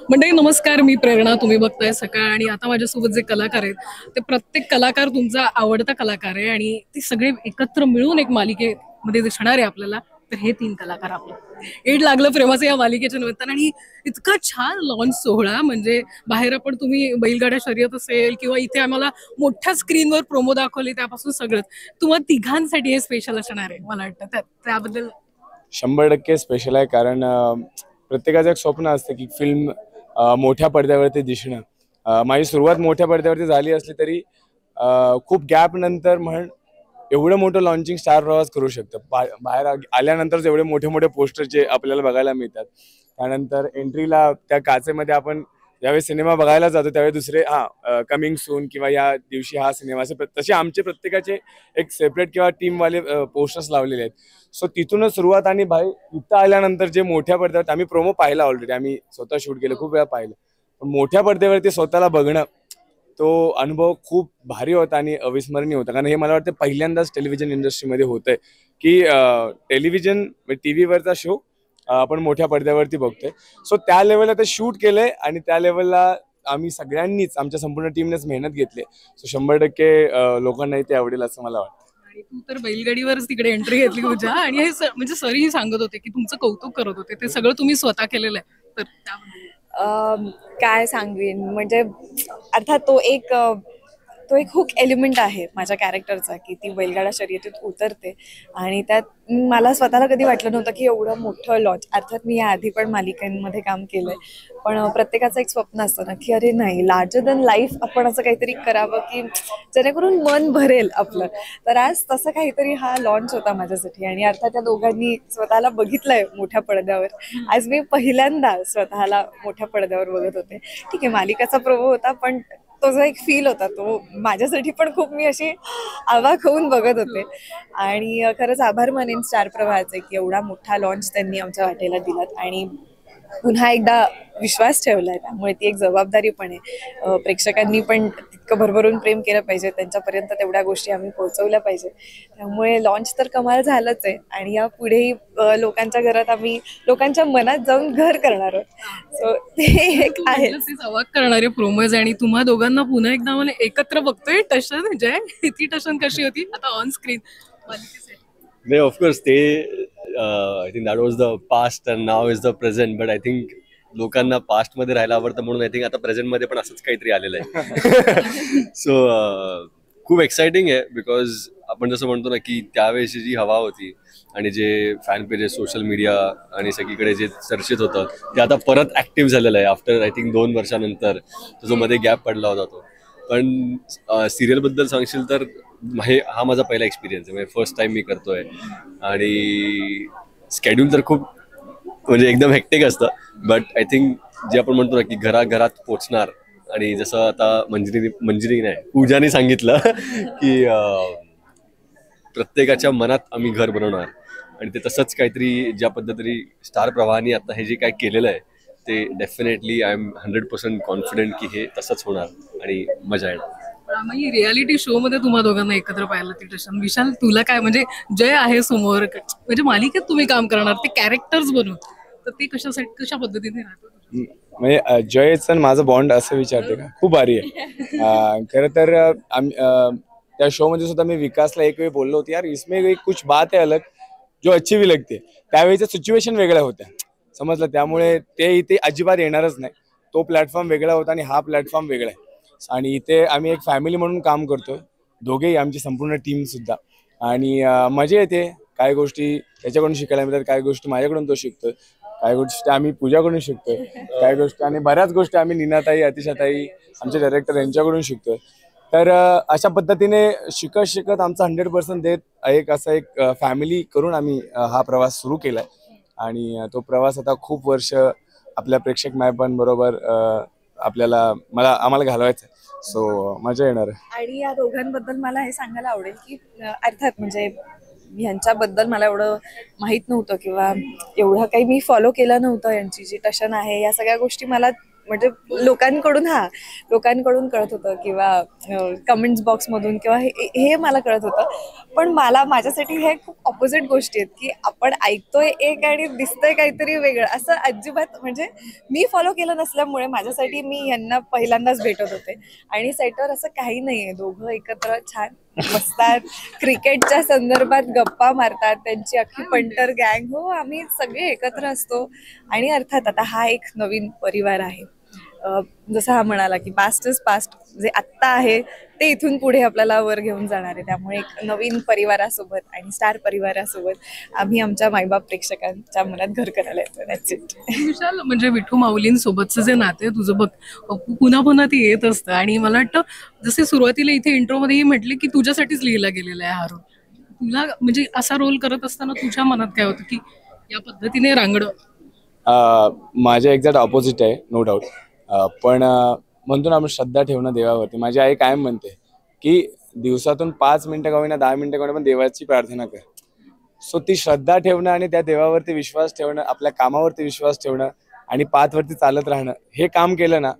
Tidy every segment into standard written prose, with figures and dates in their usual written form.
मंडळी नमस्कार, मी प्रेरणा. तुम्ही बघताय सकाळ आणि आता माझ्यासोबत जे कलाकार आहेत ते प्रत्येक कलाकार तुमचा आवडता कलाकार आहे आणि ते सगळे एकत्र मिळून एक मालिकेमध्ये दिसणार आहे आपल्याला. तर हे तीन कलाकार आपलं एड लागलं प्रेमाचं या मालिकेच्या निमित्तानं आणि इतका छान लॉन्च सोहळा. म्हणजे बाहेर आपण तुम्ही बैलगाड्या शर्यत असेल किंवा इथे आम्हाला मोठ्या स्क्रीनवर प्रोमो दाखवले त्यापासून सगळंच तुम्हाला तिघांसाठी हे स्पेशल असणार आहे मला वाटतं. त्याबद्दल 100% स्पेशल आहे कारण प्रत्येकाचं एक स्वप्न असतं की फिल्म मोठ्या पडद्यावरती दिसणं. माझी सुरुवात मोठ्या पडद्यावरती झाली असली तरी खूप गॅप नंतर एवढं मोठं लॉन्चिंग स्टार प्रवास करू शकतं. बाहेर आल्यानंतर एवढे मोठे मोठे पोस्टरचे आपल्याला बघायला मिळतात. त्यानंतर एंट्रीला त्या काचेमध्ये आपण ज्यावेळेस सिनेमा बघायला जातो त्यावेळी दुसरे कमिंग सून किंवा या दिवशी हा सिनेमा तसे आमचे प्रत्येकाचे एक सेपरेट किंवा टीमवाले पोस्टर्स लावलेले आहेत. सो तिथूनच सुरुवात. आणि भाई इथं आल्यानंतर जे मोठ्या पडद्यावर आम्ही प्रोमो पाहिला, ऑलरेडी आम्ही स्वतः शूट केलं, खूप वेळा पाहिलं. पण मोठ्या पडद्यावरती स्वतःला बघणं तो अनुभव खूप भारी होता आणि अविस्मरणीय होता. कारण हे मला वाटतं पहिल्यांदाच टेलिव्हिजन इंडस्ट्रीमध्ये होतंय की टेलिव्हिजन टीव्हीवरचा शो आपण मोठ्या पडद्यावरती बघतोय. सो त्या लेवलला ते शूट केलंय आणि त्या लेवलला आम्ही सगळ्यांनीच आमच्या संपूर्ण टीमनेच मेहनत घेतली. सो 100% लोकांनाही ते आवडेल असं मला वाटतं. आणि तू तर बैलगाडीवरच तिकडे एंट्री घेतली तुझ्या आणि हे म्हणजे सरही सांगत होते की तुमचं कौतुक करत होते. ते सगळं तुम्ही स्वतः केलेलं आहे. तर त्याबद्दल काय सांगेन म्हणजे अर्थात तो एक हुक एलिमेंट आहे माझ्या कॅरेक्टरचा की ती बैलगाडा शर्यतीत उतरते आणि त्यात मला स्वतःला कधी वाटलं नव्हतं की एवढं मोठं लॉन्च. अर्थात मी याआधी पण मालिकांमध्ये काम केलंय, पण प्रत्येकाचं एक स्वप्न असतं ना की अरे नाही, लार्जर दॅन लाईफ आपण असं काहीतरी करावं की जेणेकरून मन भरेल आपलं. तर आज तसं काहीतरी हा लॉन्च होता माझ्यासाठी आणि अर्थात त्या दोघांनी स्वतःला बघितलंय मोठ्या पडद्यावर. आज मी पहिल्यांदा स्वतःला मोठ्या पडद्यावर बघत होते. ठीक आहे, मालिकाचा प्रोमो होता, पण तो जो एक फील होता तो माझ्यासाठी पण खूप, मी अशी अवाक होऊन बघत होते. आणि खरंच आभार मानेन स्टार प्रवाहाचे की एवढा मोठा लॉन्च त्यांनी आमच्या वाटेला दिलात आणि पुन्हा एकदा विश्वास ठेवलाय. त्यामुळे ती एक जबाबदारी पण आहे. प्रेक्षकांनी पण तितकं भरभरून प्रेम केलं पाहिजे, त्यांच्यापर्यंत तेवढ्या गोष्टी आम्ही पोहोचवल्या पाहिजे. त्यामुळे लॉन्च तर कमाल झालंच आहे आणि या पुढेही लोकांच्या घरात आम्ही लोकांच्या मनात जाऊन घर करणार आहोत. सो ते एक आहे. अवाक करणारे प्रोमोज आणि तुम्हा दोघांना पुन्हा एकदा मला एकत्र बघतोय. टशन जय, ती टशन कशी होती आता ऑन स्क्रीन मालिकेसाठी? नाही, ऑफकोर्स ते I think that was the past and now is the present. But I think लोकांना पास्टमध्ये राहायला आवडतं म्हणून आय थिंक आता प्रेझेंटमध्ये पण असंच काहीतरी आलेलं आहे. सो खूप एक्साइटिंग आहे बिकॉज आपण जसं म्हणतो ना की त्यावेळेची जी हवा होती आणि जे फॅन पेजेस, सोशल मीडिया आणि सगळीकडे जे चर्चेत होतं ते आता परत ॲक्टिव्ह झालेलं आहे आफ्टर आय थिंक 2 वर्षानंतर. तो जो मध्ये गॅप पडला होता तो. पण सिरियलबद्दल सांगशील तर हा माझा पहिला एक्सपिरियन्स आहे. म्हणजे फर्स्ट टाइम मी करतोय आणि स्केड्यूल तर खूप म्हणजे एकदम हेक्टिक असतं. बट आय थिंक जे आपण म्हणतो ना की घराघरात पोचणार. आणि जसं आता मंजिरी नाही, पूजाने सांगितलं की प्रत्येकाच्या मनात आम्ही घर बनवणार आणि ते तसंच काहीतरी ज्या पद्धतीने स्टार प्रवाहाने आता हे जे काय केलेलं आहे ते डेफिनेटली आय एम 100% कॉन्फिडंट की हे तसंच होणार आणि मजा येणार. रियालिटी शो मध्ये तुम्हा दोघांना एकत्र पाहिलं ती टशन. विशाल, तुला काय म्हणजे जय आहे समोर, म्हणजे मालिकेत तुम्ही काम करणार ते कॅरेक्टर्स बनवून, तर ते कशा पद्धतीने राहतं? म्हणजे जयचं माझं बॉन्ड असं विचारते का, खूप भारी आहे. खरं तर त्या शो मध्ये सुद्धा मी विकासला एक वेळ बोललो होतो, यार इसमें एक कुछ बात है अलग जो अच्छी भी लगते. त्यावेळेच्या सिच्युएशन वेगळ्या होत्या, समजलं. त्यामुळे ते इथे अजिबात येणारच नाही. तो प्लॅटफॉर्म वेगळा होता आणि हा प्लॅटफॉर्म वेगळा आहे. आणि इथे आम्ही एक फॅमिली म्हणून काम करतोय दोघेही, आमची संपूर्ण टीम सुद्धा. आणि मजा येते. काही गोष्टी त्याच्याकडून शिकायला मिळतात, काही गोष्टी माझ्याकडून तो शिकतोय, काही गोष्टी आम्ही पूजाकडून शिकतोय, काही गोष्टी आणि बऱ्याच गोष्टी आम्ही नीनाताई, अतिशाताई, आमचे डायरेक्टर यांच्याकडून शिकतोय. तर अशा पद्धतीने शिकत शिकत आमचा 100% देत एक फॅमिली करून आम्ही हा प्रवास सुरू केलाय. आणि तो प्रवास आता खूप वर्ष आपल्या प्रेक्षक मायपांबरोबर आम्हाला घालवायचं. सो मजा येणार आहे. आणि या दोघांबद्दल मला हे सांगायला आवडेल की अर्थात म्हणजे ह्यांच्याबद्दल मला एवढं माहीत नव्हतं किंवा एवढं काही मी फॉलो केलं नव्हतं. यांची जी टशन आहे या सगळ्या गोष्टी मला म्हणजे लोकांकडून कळत होतं किंवा कमेंट्स बॉक्समधून किंवा हे मला कळत होतं. पण माझ्यासाठी हे खूप ऑपोजिट गोष्टी आहेत की आपण ऐकतोय एक आणि दिसतंय काहीतरी वेगळं. असं अजिबात म्हणजे मी फॉलो केलं नसल्यामुळे माझ्यासाठी मी यांना पहिल्यांदाच भेटत होते आणि सेटवर असं काही नाहीये. दोघं एकत्र छान बसतात, क्रिकेटच्या संदर्भात गप्पा मारतात, त्यांची अख्खी पंटर गँग, हो आम्ही सगळे एकत्र असतो. आणि अर्थात आता हा एक नवीन परिवार आहे. जसं हा म्हणाला की पास्ट इज पास्ट, जे आत्ता आहे ते इथून पुढे आपल्याला वर घेऊन जाणार आहे. त्यामुळे एक नवीन परिवारासोबत आणि स्टार परिवारासोबत आम्ही आमच्या मायबाप प्रेक्षकांच्या मनात घर करायला येतो. That's it. विशाल, म्हणजे विठू माऊलींसोबतचं जे नाते तुझं बघ, पुन्हा पुन्हा ते येत असतं. आणि मला वाटतं जसे सुरुवातीला इथे इंट्रोमध्येही म्हटले की तुझ्यासाठीच लिहिला गेलेला आहे हा रोल. तुला म्हणजे असा रोल करत असताना तुझ्या मनात काय होतं की या पद्धतीने रांगडं? माझ्या एक्झॅक्ट ऑपोजिट आहे, नो डाऊट. पण म्हणतो ना आपण श्रद्धा ठेवणं देवावरती. माझी आई कायम म्हणते की दिवसातून 5 मिनिटं का होईना, 10 मिनिटं का होईना, पण देवाची प्रार्थना कर. सो ती श्रद्धा ठेवणं आणि त्या देवावरती विश्वास ठेवणं, आपल्या कामावरती विश्वास ठेवणं आणि पाथवरती चालत राहणं, हे काम केलं ना,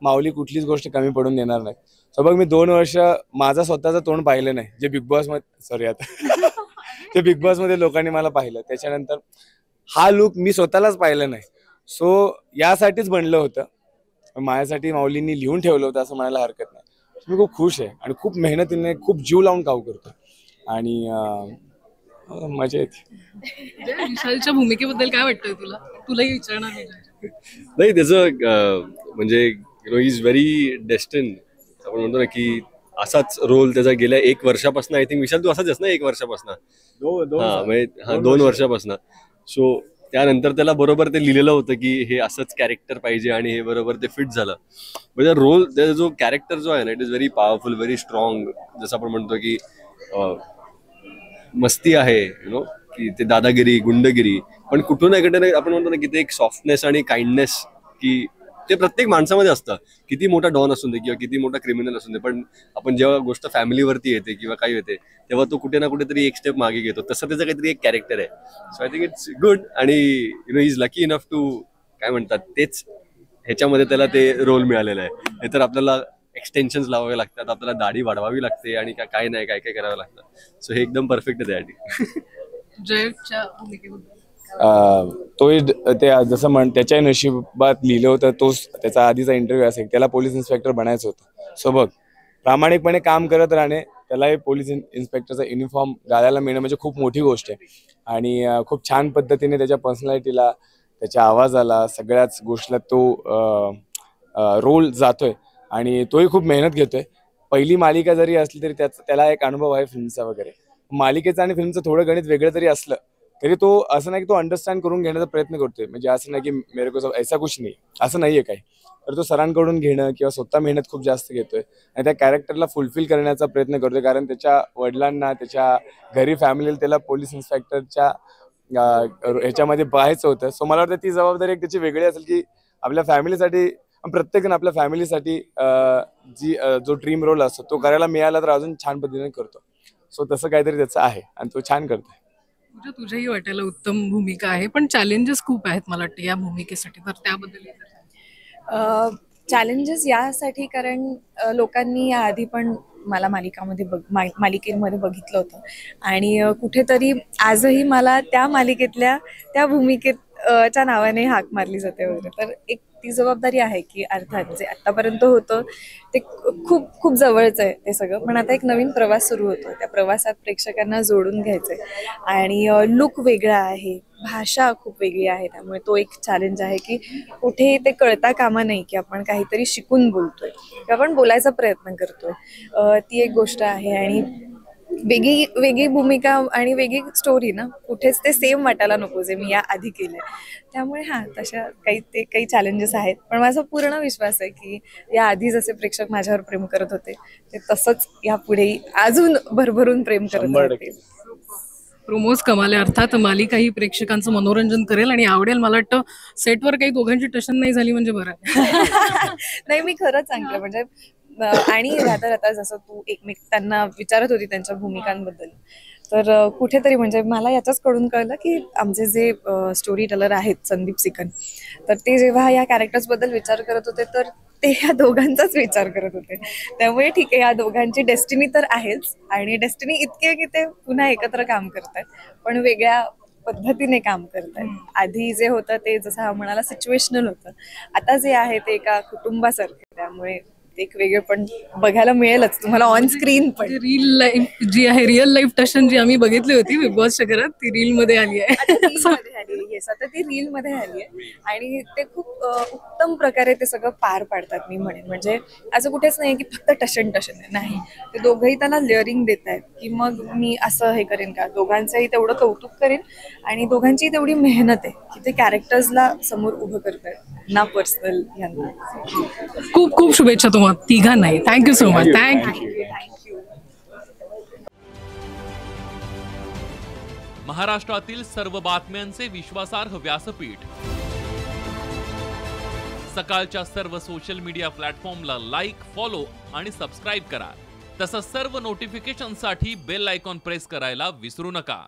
माऊली कुठलीच गोष्ट कमी पडून देणार नाही. सो बघ, मी 2 वर्ष माझं स्वतःचं तोंड पाहिलं नाही, जे बिग बॉस मध्ये, सॉरी आता ते बिग बॉस मध्ये लोकांनी मला पाहिलं. त्याच्यानंतर हा लुक मी स्वतःलाच पाहिलं नाही. सो यासाठीच बनलं होतं, माझ्यासाठी माऊलींनी लिहून ठेवलं होतं असं म्हणायला हरकत नाही. मी खूप खुश आहे आणि खूप मेहनतीने, खूप जीव लावून काम करतो आणि मजा येते. विशालच्या भूमिकेबद्दल काय वाटतंय तुला? तुलाही विचारणार नाही, त्याचं म्हणजे ही इज व्हेरी डेस्टिन. आपण म्हणतो ना की असाच रोल त्याचा गेल्या 1 वर्षापासून, आय थिंक विशाल तू असाच आहेस ना 1 वर्षापासून? 2 वर्षापासून. सो त्यानंतर त्याला बरोबर ते लिहिलेलं होतं की हे असंच कॅरेक्टर पाहिजे आणि हे बरोबर ते फिट झालं. म्हणजे रोल, त्याचा जो कॅरेक्टर जो आहे ना, it is very powerful, very strong. जसं आपण म्हणतो की मस्ती आहे, यु नो, की ते दादागिरी, गुंडगिरी, पण कुठून एकडे आपण म्हणतो ना की ते एक सॉफ्टनेस आणि काइंडनेस, की ते प्रत्येक माणसामध्ये असतं. किती मोठा डॉन असून दे किंवा किती मोठा क्रिमिनल असून दे, पण आपण जेव्हा गोष्ट फॅमिलीवरती येते किंवा काही येते तेव्हा तो कुठे ना कुठेतरी एक स्टेप मागे घेतो. तसं त्याचं काहीतरी एक कॅरेक्टर आहे. So I think it's good. आणि you know, is lucky enough to, काय म्हणतात, तेच ह्याच्यामध्ये त्याला ते रोल मिळालेलं आहे. हे तर आपल्याला एक्सटेन्शन्स लावावे लागतात, आपल्याला दाढी वाढवावी लागते आणि काय नाही, काय काय करावं लागतं. सो हे एकदम परफेक्ट आहे त्यासाठी. जयच्या भूमिकेबद्दल तो ते जसं त्याच्या नशिबात लिहिलं होतं, तोच त्याचा आधीचा इंटरव्ह्यू असेल, त्याला पोलीस इन्स्पेक्टर बनायचं होतं. सो बघ, प्रामाणिकपणे काम करत राहणे, त्यालाही पोलीस इन्स्पेक्टरचा युनिफॉर्म घालायला मिळणं म्हणजे खूप मोठी गोष्ट आहे. आणि खूप छान पद्धतीने त्याच्या पर्सनॅलिटीला, त्याच्या आवाजाला, सगळ्याच गोष्टीला तो रोल जातोय आणि तोही खूप मेहनत घेतोय. पहिली मालिका जरी असली तरी त्याला एक अनुभव आहे फिल्मचा वगैरे. मालिकेचं आणि फिल्मचं थोडं गणित वेगळं जरी असलं तरी तो असं नाही की तो अंडरस्टँड करून घेण्याचा प्रयत्न करतोय. म्हणजे असं नाही की मेरे को सब ऐसा कुछ नाही, असं नाहीये काही. तर तो सरांकडून घेणं किंवा स्वतः मेहनत खूप जास्त घेतोय आणि त्या कॅरेक्टरला फुलफिल करण्याचा प्रयत्न करतोय. कारण त्याच्या वडिलांना, त्याच्या घरी फॅमिलीला त्याला पोलीस इन्स्पेक्टरच्या ह्याच्यामध्ये पाहायचं होतं. सो मला वाटतं ती जबाबदारी एक त्याची वेगळी असेल की आपल्या फॅमिलीसाठी, प्रत्येकजण आपल्या फॅमिलीसाठी जो ड्रीम रोल असतो तो करायला मिळाला तर अजून छान पद्धतीने करतो. सो तसं काहीतरी त्याचं आहे आणि तो छान करतोय. म्हणजे तुझ्याही वाटायला उत्तम भूमिका आहे, पण चॅलेंजेस खूप आहेत मला वाटतं या भूमिकेसाठी, तर त्याबद्दल चॅलेंजेस यासाठी कारण लोकांनी याआधी पण मला मालिकेमध्ये बघितलं होतं आणि कुठेतरी आजही मला त्या मालिकेतल्या त्या भूमिकेत च्या नावाने हाक मारली जाते वगैरे. तर एक ती जबाबदारी आहे की अर्थात जे आतापर्यंत होतं ते खूप खूप जवळचं आहे ते सगळं, पण आता एक नवीन प्रवास सुरू होतो. त्या प्रवासात प्रेक्षकांना जोडून घ्यायचंय आणि लुक वेगळा आहे, भाषा खूप वेगळी आहे. त्यामुळे तो एक चॅलेंज आहे की कुठे ते कळता कामा नाही की आपण काहीतरी शिकून बोलतोय किंवा आपण बोलायचा प्रयत्न करतोय. ती एक गोष्ट आहे. आणि वेगळी भूमिका आणि वेगळी स्टोरी ना, कुठेच ते सेम वाटायला नको जे मी या आधी केलंय. त्यामुळे तशा काही चॅलेंजेस आहेत, पण माझा पूर्ण विश्वास आहे की या आधी जसे प्रेक्षक माझ्यावर प्रेम करत होते ते तसंच यापुढेही अजून भरभरून प्रेम करत राहतील. प्रोमोज कमाले. अर्थात मालिका ही प्रेक्षकांचं मनोरंजन करेल आणि आवडेल. मला वाटतं सेटवर काही दोघांची टशन नाही झाली म्हणजे बरं. नाही, मी खरंच सांगते म्हणजे आणि राहता जसं तू त्यांना विचारत होती त्यांच्या भूमिकांबद्दल, तर कुठेतरी म्हणजे मला याच्याच कडून कळलं की आमचे जे स्टोरी टेलर आहेत संदीप सिकन, तर ते जेव्हा या कॅरेक्टर्सबद्दल विचार करत होते तर ते ह्या दोघांचाच विचार करत होते. त्यामुळे ठीक आहे, या दोघांची डेस्टिनी तर आहेच आणि डेस्टिनी इतकी आहे की ते पुन्हा एकत्र काम करतात, पण वेगळ्या पद्धतीने काम करतात. आधी जे होतं ते जसं हा म्हणाला सिच्युएशनल होतं, आता जे आहे ते एका कुटुंबासारखे, त्यामुळे एक वेगळे पण बघायला मिळेलच तुम्हाला ऑन स्क्रीन पण. रील लाईफ जी आहे, रिअल लाईफ टशन जी आम्ही बघितली होती बिग बॉसच्या घरात, ती रील मध्ये आली आहे. येस, आता ती रील मध्ये आली आहे आणि ते खूप उत्तम प्रकारे ते सगळं पार पाडतात मी म्हणेन. म्हणजे असं कुठेच नाही की फक्त टशन आहे, नाही, ते दोघंही त्याला लेअरिंग देत आहेत की मग मी असं हे करेन का, दोघांचंही तेवढं कौतुक करेन आणि दोघांची तेवढी मेहनत आहे की ते कॅरेक्टर्सला समोर उभं करतात ना पर्सनल यांना. खूप खूप शुभेच्छा तुम्हाला तिघांनाही. Thank you so much. थँक्यू. महाराष्ट्रातील सर्व बातम्यांचे विश्वासार्ह व्यासपीठ, सकाळच्या सर्व सोशल मीडिया प्लॅटफॉर्मला लाईक, फॉलो आणि सबस्क्राईब करा. तसंच सर्व नोटिफिकेशनसाठी बेल आयकॉन प्रेस करायला विसरू नका.